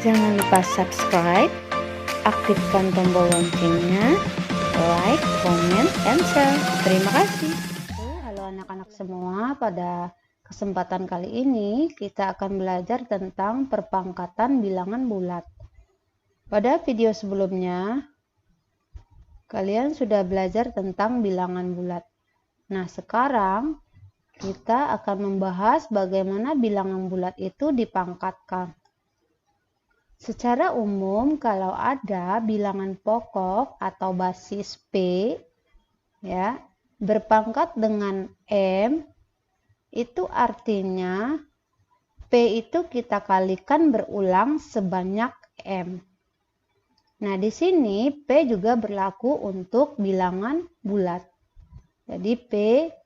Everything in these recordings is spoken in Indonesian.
Jangan lupa subscribe, aktifkan tombol loncengnya, like, comment, and share. Terima kasih. Halo anak-anak semua, pada kesempatan kali ini kita akan belajar tentang perpangkatan bilangan bulat. Pada video sebelumnya, kalian sudah belajar tentang bilangan bulat. Nah, sekarang kita akan membahas bagaimana bilangan bulat itu dipangkatkan. Secara umum, kalau ada bilangan pokok atau basis P ya, berpangkat dengan M, itu artinya P itu kita kalikan berulang sebanyak M. Nah, di sini P juga berlaku untuk bilangan bulat. Jadi P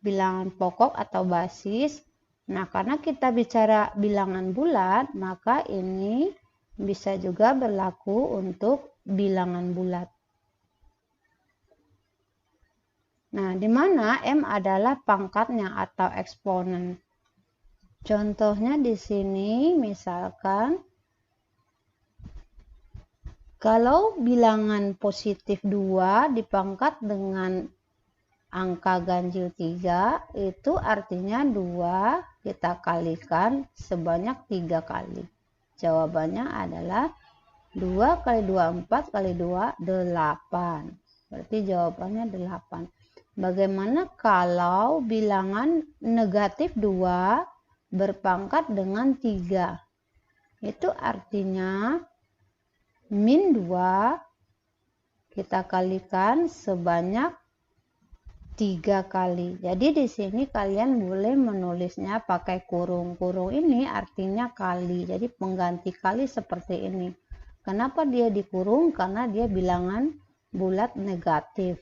bilangan pokok atau basis. Nah, karena kita bicara bilangan bulat, maka ini bisa juga berlaku untuk bilangan bulat. Nah, di mana M adalah pangkatnya atau eksponen. Contohnya di sini misalkan kalau bilangan positif 2 dipangkat dengan angka ganjil 3, itu artinya 2 kita kalikan sebanyak 3 kali. Jawabannya adalah 2 kali 2, 4 kali 2, 8. Berarti jawabannya 8. Bagaimana kalau bilangan negatif 2 berpangkat dengan 3? Itu artinya min 2 kita kalikan sebanyak 3 kali. Jadi di sini kalian boleh menulisnya pakai kurung. Kurung ini artinya kali. Jadi pengganti kali seperti ini. Kenapa dia dikurung? Karena dia bilangan bulat negatif.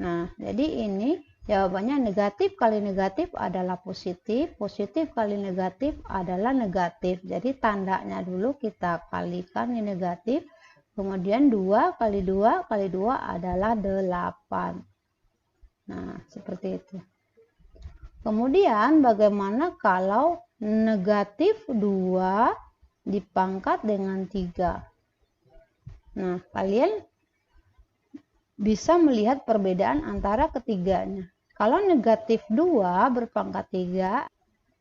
Nah, jadi ini jawabannya negatif kali negatif adalah positif. Positif kali negatif adalah negatif. Jadi tandanya dulu kita kalikan ini negatif. Kemudian 2 kali 2 kali 2 adalah 8. Nah, seperti itu. Kemudian bagaimana kalau negatif 2 dipangkat dengan 3? Nah, kalian bisa melihat perbedaan antara ketiganya. Kalau negatif 2 berpangkat 3,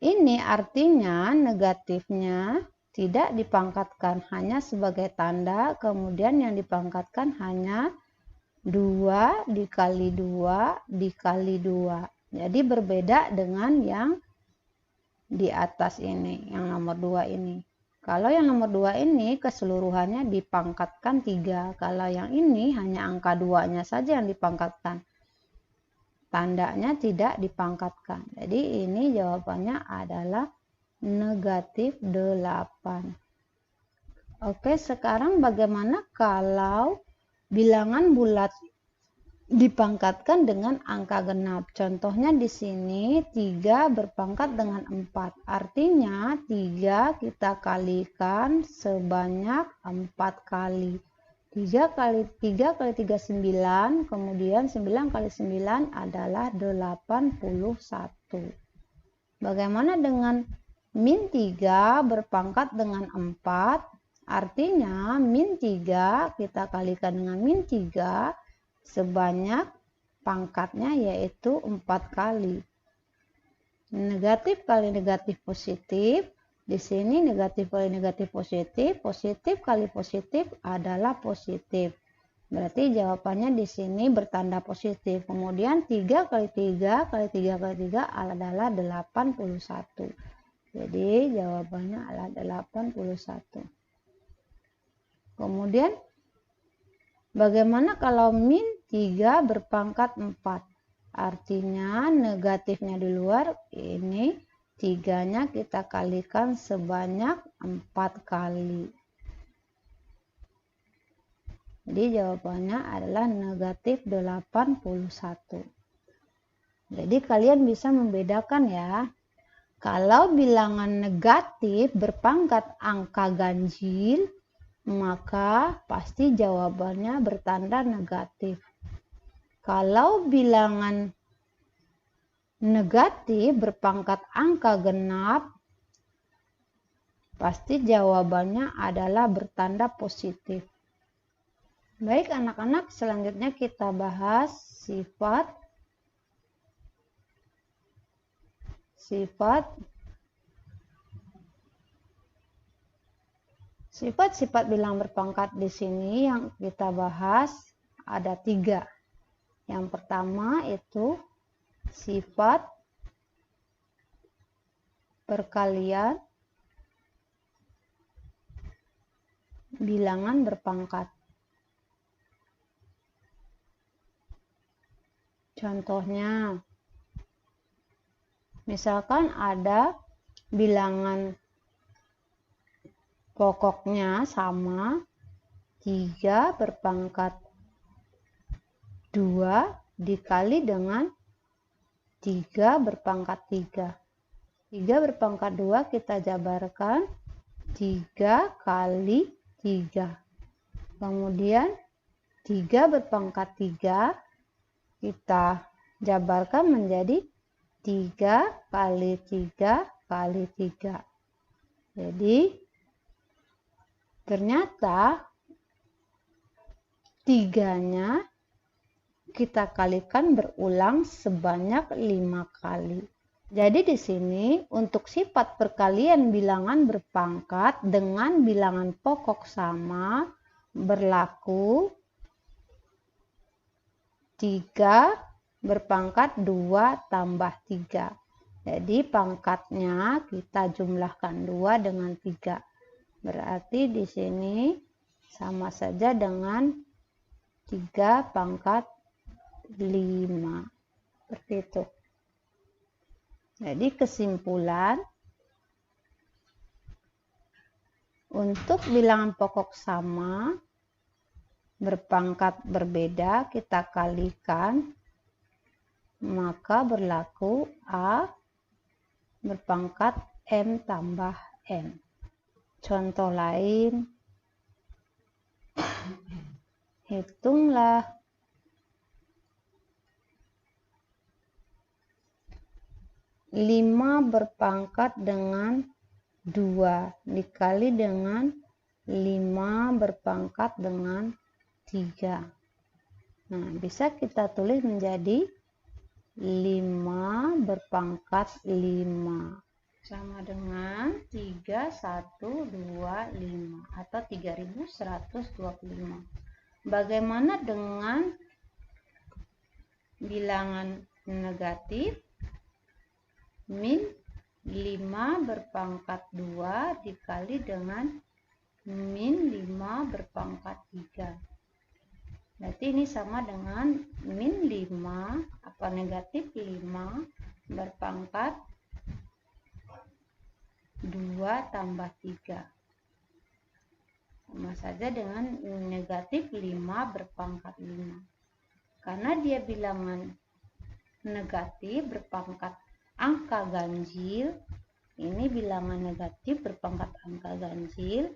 ini artinya negatifnya tidak dipangkatkan, hanya sebagai tanda, kemudian yang dipangkatkan hanya 2 dikali 2 dikali 2. Jadi berbeda dengan yang di atas ini, yang nomor 2 ini. Kalau yang nomor 2 ini keseluruhannya dipangkatkan 3. Kalau yang ini hanya angka 2-nya saja yang dipangkatkan. Tandanya tidak dipangkatkan. Jadi ini jawabannya adalah negatif 8. Oke, sekarang bagaimana kalau bilangan bulat dipangkatkan dengan angka genap? Contohnya di sini 3 berpangkat dengan 4. Artinya 3 kita kalikan sebanyak 4 kali. 3 kali 3 9, kemudian 9 kali 9 adalah 81. Bagaimana dengan min 3 berpangkat dengan 4? Artinya min 3 kita kalikan dengan min 3 sebanyak pangkatnya yaitu 4 kali. Negatif kali negatif positif. Di sini negatif kali negatif positif. Positif kali positif adalah positif. Berarti jawabannya di sini bertanda positif. Kemudian 3 kali 3 kali 3 kali 3 adalah 81. Jadi jawabannya adalah 81. Kemudian bagaimana kalau min 3 berpangkat 4? Artinya negatifnya di luar, ini 3-nya kita kalikan sebanyak 4 kali. Jadi jawabannya adalah negatif 81. Jadi kalian bisa membedakan ya. Kalau bilangan negatif berpangkat angka ganjil, maka pasti jawabannya bertanda negatif. Kalau bilangan negatif berpangkat angka genap, pasti jawabannya adalah bertanda positif. Baik anak-anak, selanjutnya kita bahas sifat bilangan berpangkat di sini yang kita bahas ada 3. Yang pertama itu sifat perkalian bilangan berpangkat. Contohnya, misalkan ada bilangan pokoknya sama 3 berpangkat 2 dikali dengan 3 berpangkat 3. 3 berpangkat 2 kita jabarkan 3 kali 3. Kemudian 3 berpangkat 3 kita jabarkan menjadi 3 kali 3 kali 3. Jadi ternyata 3-nya kita kalikan berulang sebanyak 5 kali. Jadi di sini untuk sifat perkalian bilangan berpangkat dengan bilangan pokok sama berlaku 3 berpangkat 2 tambah 3. Jadi pangkatnya kita jumlahkan 2 dengan 3. Berarti di sini sama saja dengan 3 pangkat 5. Seperti itu. Jadi kesimpulan, untuk bilangan pokok sama berpangkat berbeda kita kalikan, maka berlaku A berpangkat M tambah N. Contoh lain, hitunglah 5 berpangkat dengan 2 dikali dengan 5 berpangkat dengan 3. Nah, bisa kita tulis menjadi 5 berpangkat 5 sama dengan 3125 atau 3125. Bagaimana dengan bilangan negatif? Min 5 berpangkat 2 dikali dengan min 5 berpangkat 3. Berarti ini sama dengan min 5 atau negatif 5 berpangkat 2 tambah 3. Sama saja dengan negatif 5 berpangkat 5. Karena dia bilangan negatif berpangkat angka ganjil, ini bilangan negatif berpangkat angka ganjil,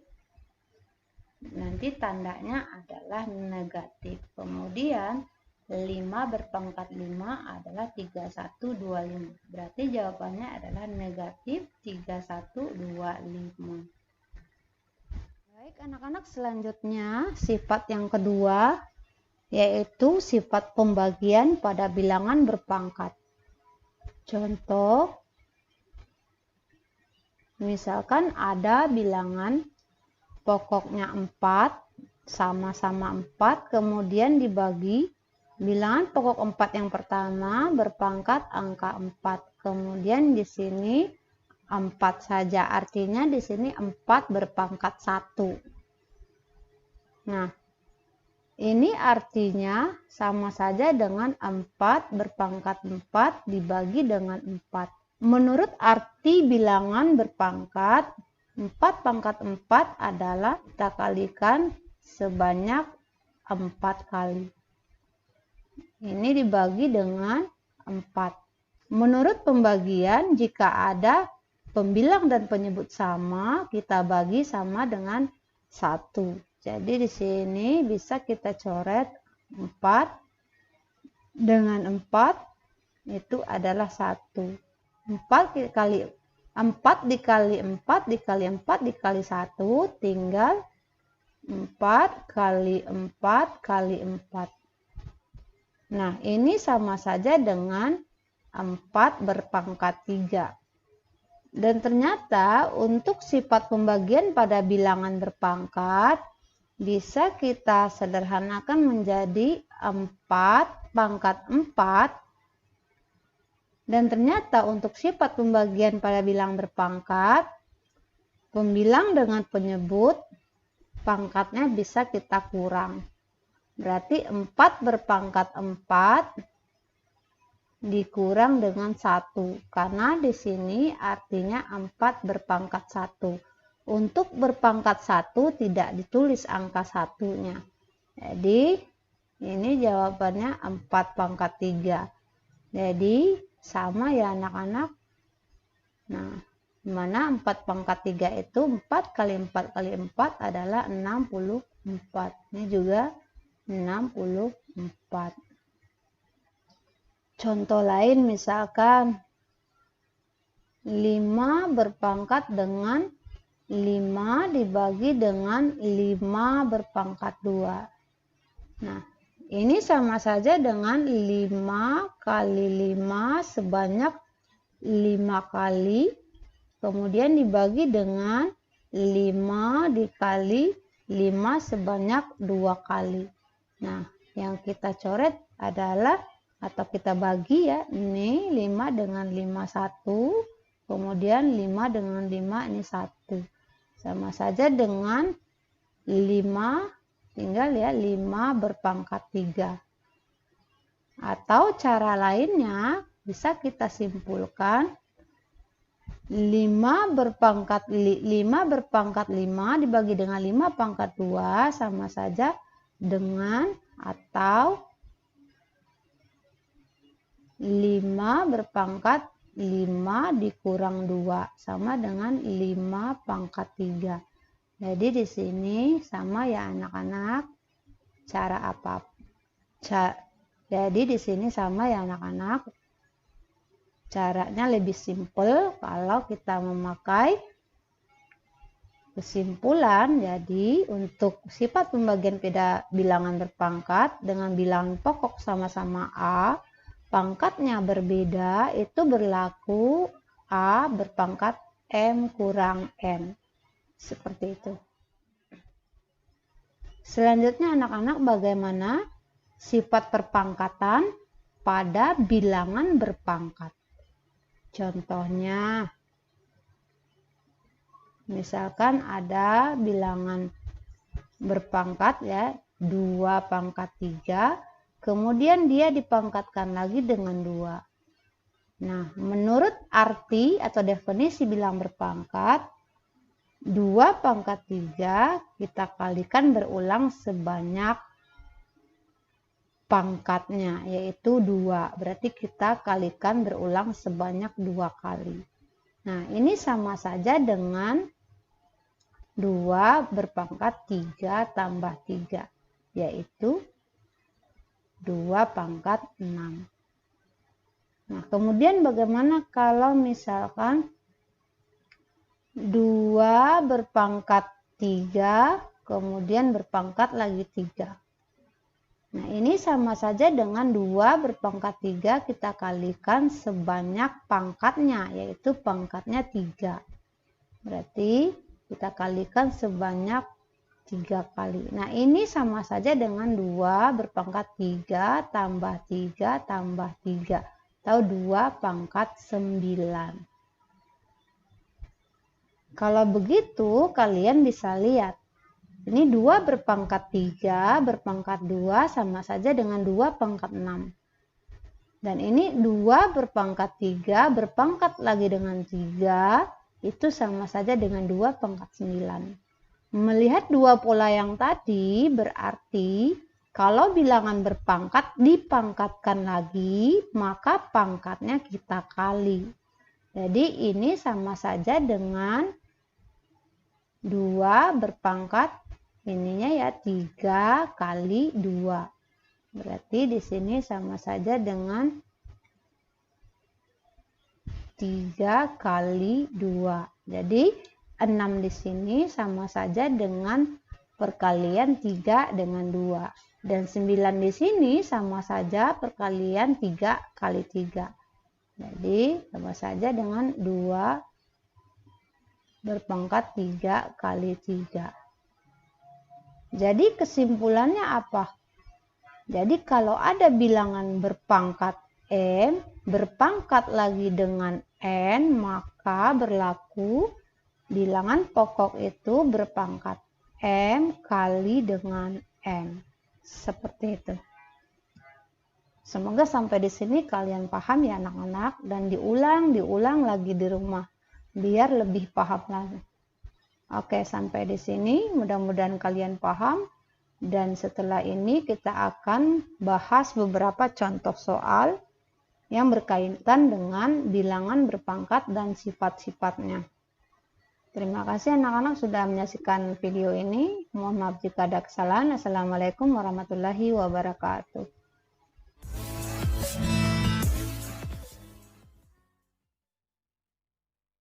nanti tandanya adalah negatif. Kemudian 5 berpangkat 5 adalah 3125. Berarti jawabannya adalah negatif 3125. Baik anak-anak, selanjutnya sifat yang kedua yaitu sifat pembagian pada bilangan berpangkat. Contoh, misalkan ada bilangan pokoknya 4, sama-sama 4, kemudian dibagi bilangan pokok 4 yang pertama berpangkat angka 4. Kemudian di sini 4 saja, artinya di sini 4 berpangkat 1. Nah, ini artinya sama saja dengan 4 berpangkat 4 dibagi dengan 4. Menurut arti bilangan berpangkat, 4 pangkat 4 adalah kita kalikan sebanyak 4 kali. Ini dibagi dengan 4. Menurut pembagian, jika ada pembilang dan penyebut sama, kita bagi sama dengan 1. Jadi di sini bisa kita coret 4 dengan 4 itu adalah 1. 4 dikali 4 dikali 4 dikali 1 tinggal 4 kali 4 kali 4. Nah, ini sama saja dengan 4 berpangkat 3. Dan ternyata untuk sifat pembagian pada bilangan berpangkat bisa kita sederhanakan menjadi 4 pangkat 4. Dan ternyata untuk sifat pembagian pada bilangan berpangkat, pembilang dengan penyebut pangkatnya bisa kita kurang. Berarti 4 berpangkat 4 dikurang dengan 1. Karena di sini artinya 4 berpangkat 1. Untuk berpangkat 1 tidak ditulis angka satunya. Jadi ini jawabannya 4 pangkat 3. Jadi sama ya anak-anak. Nah, dimana 4 pangkat 3 itu 4 kali 4 kali 4 adalah 64. Ini juga 64. Contoh lain misalkan 5 berpangkat dengan 5 dibagi dengan 5 berpangkat 2. Nah, ini sama saja dengan 5 kali 5 sebanyak 5 kali. Kemudian dibagi dengan 5 dikali 5 sebanyak 2 kali. Nah, yang kita coret adalah, atau kita bagi ya, ini 5 dengan 5 1. Kemudian 5 dengan 5 ini 1. Sama saja dengan 5. Tinggal ya 5 berpangkat 3. Atau cara lainnya bisa kita simpulkan 5 berpangkat 5 dibagi dengan 5 pangkat 2 sama saja dengan atau 5 berpangkat 5 dikurang 2 sama dengan 5 pangkat 3. Jadi di sini sama ya anak-anak. Cara apa? Jadi di sini sama ya anak-anak. Caranya lebih simpel kalau kita memakai kesimpulan. Jadi untuk sifat pembagian pada bilangan berpangkat dengan bilangan pokok sama-sama A, pangkatnya berbeda, itu berlaku A berpangkat M kurang N. Seperti itu. Selanjutnya anak-anak, bagaimana sifat perpangkatan pada bilangan berpangkat? Contohnya, misalkan ada bilangan berpangkat ya 2 pangkat 3, kemudian dia dipangkatkan lagi dengan 2. Nah, menurut arti atau definisi bilangan berpangkat, 2 pangkat 3 kita kalikan berulang sebanyak pangkatnya, yaitu 2. Berarti kita kalikan berulang sebanyak 2 kali. Nah, ini sama saja dengan 2 berpangkat 3 tambah 3, yaitu 2 pangkat 6. Nah, kemudian bagaimana kalau misalkan 2 berpangkat 3, kemudian berpangkat lagi 3. Nah, ini sama saja dengan 2 berpangkat 3 kita kalikan sebanyak pangkatnya, yaitu pangkatnya 3. Berarti kita kalikan sebanyak 3 kali. Nah, ini sama saja dengan 2 berpangkat 3 tambah 3 tambah 3, atau 2 pangkat 9. Kalau begitu, kalian bisa lihat. Ini 2 berpangkat 3 berpangkat 2 sama saja dengan 2 pangkat 6. Dan ini 2 berpangkat 3 berpangkat lagi dengan 3, itu sama saja dengan 2 pangkat 9. Melihat dua pola yang tadi, berarti Kalau bilangan berpangkat dipangkatkan lagi, maka pangkatnya kita kali. Jadi ini sama saja dengan 2 berpangkat ininya ya 3 kali 2. Berarti di sini sama saja dengan 3 kali 2. Jadi 6 di sini sama saja dengan perkalian 3 dengan 2. Dan 9 di sini sama saja perkalian 3 kali 3. Jadi sama saja dengan 2 berpangkat 3 kali 3. Jadi kesimpulannya apa? Jadi kalau ada bilangan berpangkat M, berpangkat lagi dengan N, maka berlaku bilangan pokok itu berpangkat M kali dengan N. Seperti itu. Semoga sampai di sini kalian paham ya anak-anak, dan diulang lagi di rumah biar lebih paham lagi. Oke, sampai di sini mudah-mudahan kalian paham, dan setelah ini kita akan bahas beberapa contoh soal yang berkaitan dengan bilangan berpangkat dan sifat-sifatnya. Terima kasih anak-anak sudah menyaksikan video ini. Mohon maaf jika ada kesalahan. Assalamualaikum warahmatullahi wabarakatuh.